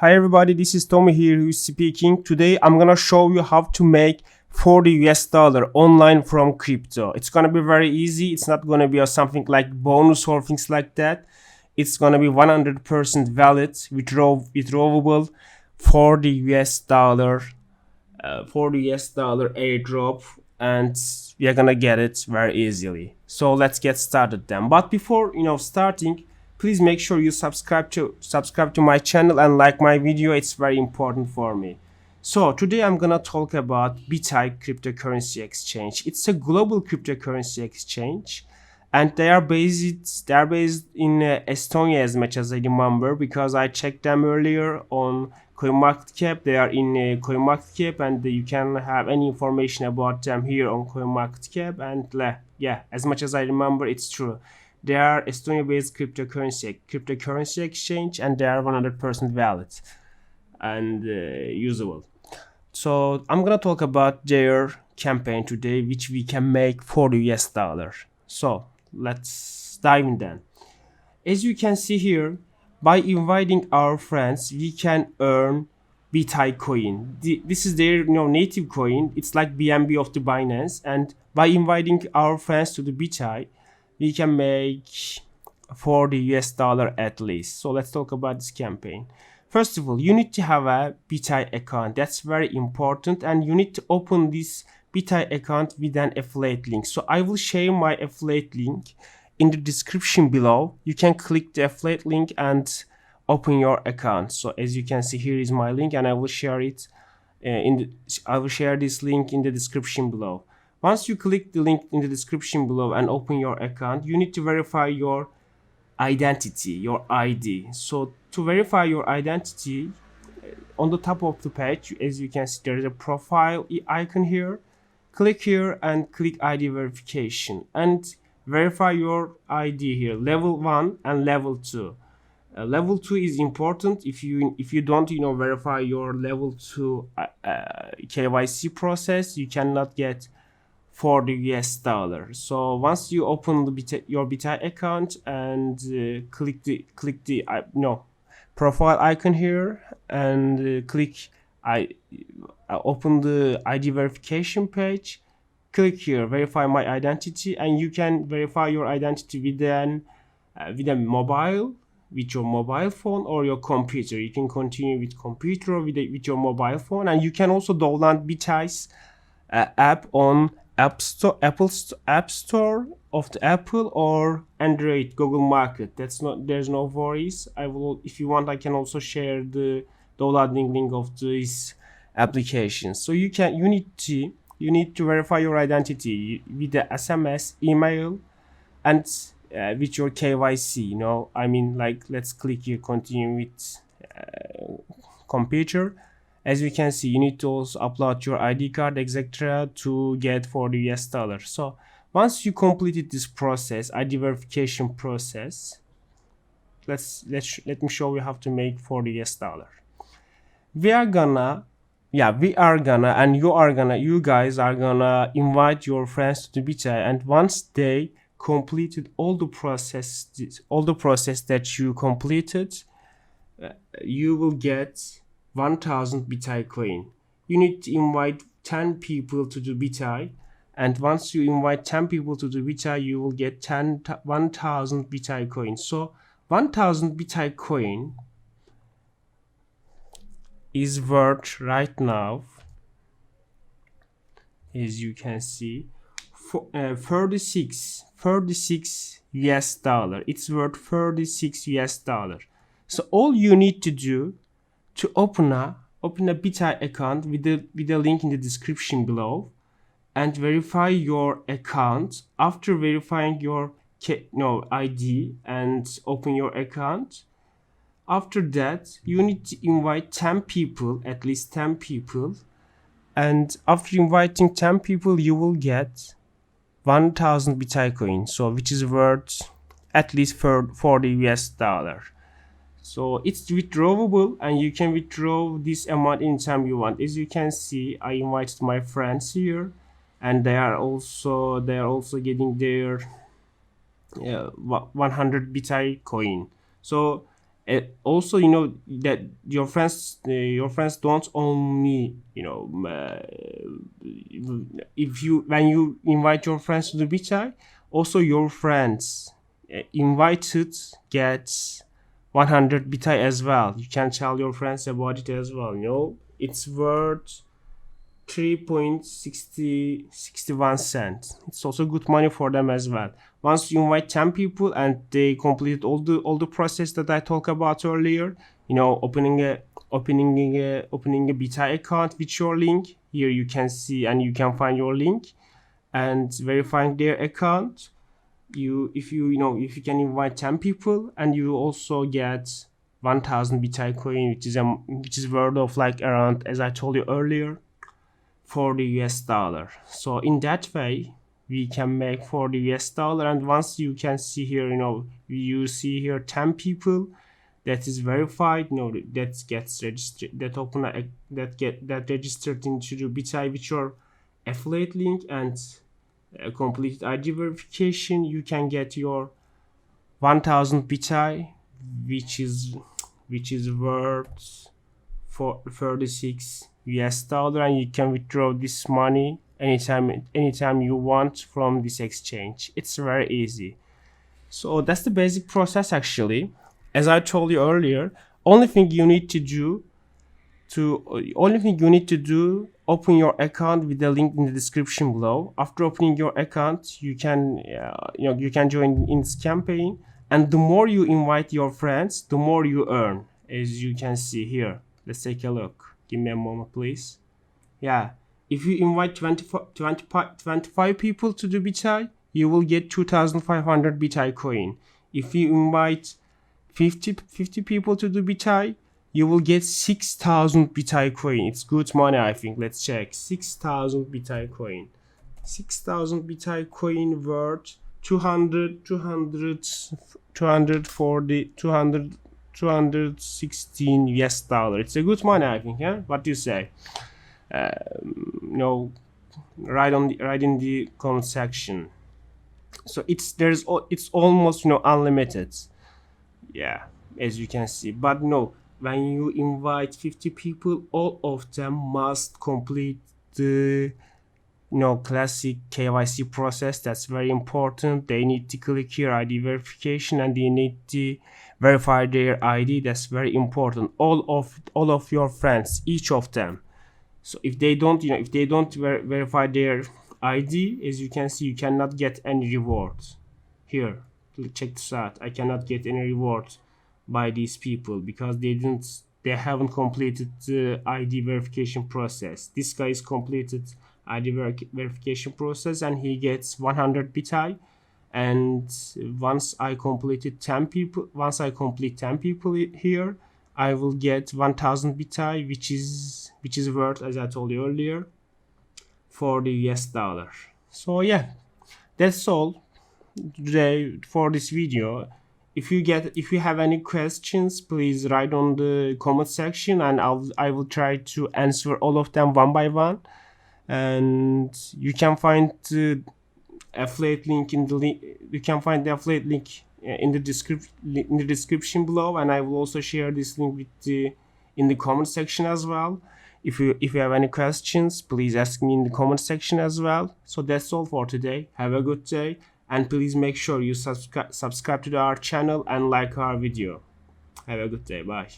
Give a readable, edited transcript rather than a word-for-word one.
Hi everybody, this is Tommy here who's speaking. Today I'm gonna show you how to make $40 online from crypto. It's gonna be very easy. It's not gonna be something like bonus or things like that. It's gonna be 100% valid, withdrawable $40 $40 airdrop, and we are gonna get it very easily. So let's get started then. But before starting, please make sure you subscribe to my channel and like my video. It's very important for me. So today I'm gonna talk about Bitay cryptocurrency exchange. It's a global cryptocurrency exchange, and they are based in Estonia, as much as I remember, because I checked them earlier on CoinMarketCap. They are in CoinMarketCap, and you can have any information about them here on CoinMarketCap. And yeah, as much as I remember, it's true. They are Estonia-based cryptocurrency exchange, and they are 100% valid and usable. So I'm gonna talk about their campaign today, which we can make $40. So let's dive in then. As you can see here, by inviting our friends, we can earn Bitay coin. This is their native coin. It's like BNB of the Binance, and by inviting our friends to the Bitay, we can make $40 at least. So let's talk about this campaign. First of all, you need to have a Bitay account. That's very important, and you need to open this Bitay account with an affiliate link. So I will share my affiliate link in the description below. You can click the affiliate link and open your account. So as you can see, here is my link, and I will share it I will share this link in the description below. Once you click the link in the description below and open your account, you need to verify your identity, your ID. So to verify your identity, on the top of the page, as you can see, there is a profile icon here. Click here and click ID verification and verify your ID here, level 1 and level 2. Level 2 is important. If you don't verify your level 2 KYC process, you cannot get $40. So once you open your Bitay account and click the profile icon here and click open the ID verification page, click here verify my identity, and you can verify your identity with your mobile phone or your computer. You can continue with computer or with your mobile phone, and you can also download Bitay's app on App Store of the Apple or Android Google Market. There's no worries. If you want, I can also share the downloading link of this application. So you need to verify your identity with the SMS, email, and with your KYC. I mean, like, let's click here continue with computer. As you can see, you need to also upload your ID card, etc., to get $40. So once you completed this process, ID verification process, let me show you how to make $40. You guys are gonna invite your friends to the Bitay, and once they completed all the process that you completed, you will get 1000 Bitay coin. You need to invite 10 people to the Bitay, and once you invite 10 people to the Bitay, you will get 1000 Bitay coin. So 1000 Bitay coin is worth right now, as you can see, $36 US. It's worth $36 US. So all you need to do to open a Bitay account with the link in the description below and verify your account. After verifying your ID and open your account, after that you need to invite 10 people, at least 10 people, and after inviting 10 people you will get 1000 Bitay coin, so which is worth at least $40 US. So it's withdrawable, and you can withdraw this amount anytime you want. As you can see, I invited my friends here, and they are also getting their 100 Bitay coin. So Also, that your friends don't only, if you when you invite your friends to the Bitay, also your friends invited gets 100 Bitay as well. You can tell your friends about it as well. It's worth 3.61 cents. It's also good money for them as well. Once you invite 10 people and they complete all the process that I talked about earlier, opening a Bitay account with your link. Here you can see and you can find your link and verifying their account. If you can invite 10 people, and you also get 1000 Bitay coin, which is worth of like around, as I told you earlier, $40. So in that way we can make $40. And once you can see here, you see here 10 people that is verified, that gets registered, that registered into the Bitay with your affiliate link and completed ID verification. You can get your 1000 Bitay, which is worth for $36, and you can withdraw this money anytime you want from this exchange. It's very easy. So that's the basic process actually. As I told you earlier, only thing you need to do, open your account with the link in the description below. After opening your account, you can join in this campaign, and the more you invite your friends, the more you earn, as you can see here. Let's take a look. Give me a moment, please. Yeah, if you invite 25 people to the Bitay, you will get 2,500 Bitay coin. If you invite 50 people to the Bitay, you will get 6,000 Bitay coin. It's good money, I think. Let's check. 6,000 Bitay coin. 6,000 Bitay coin worth 216 US dollar. It's a good money, I think. Yeah, what do you say? Write in the comment section. So it's almost unlimited. Yeah, as you can see. But when you invite 50 people, all of them must complete the classic KYC process. That's very important. They need to click here ID verification, and they need to verify their ID. That's very important. All of your friends, each of them. So if they don't verify their ID, as you can see, you cannot get any rewards. Here, check this out. I cannot get any rewards by these people because they haven't completed the ID verification process. This guy is completed ID verification process, and he gets 100 Bitay. And once I complete 10 people here, I will get 1000 Bitay, which is worth, as I told you earlier, $40. So yeah, that's all today for this video. If you have any questions, please write on the comment section, and I will try to answer all of them one by one. And you can find the affiliate link in the description below, and I will also share this link in the comment section as well. If you have any questions, please ask me in the comment section as well. So that's all for today. Have a good day, and please make sure you subscribe to our channel and like our video. Have a good day. Bye.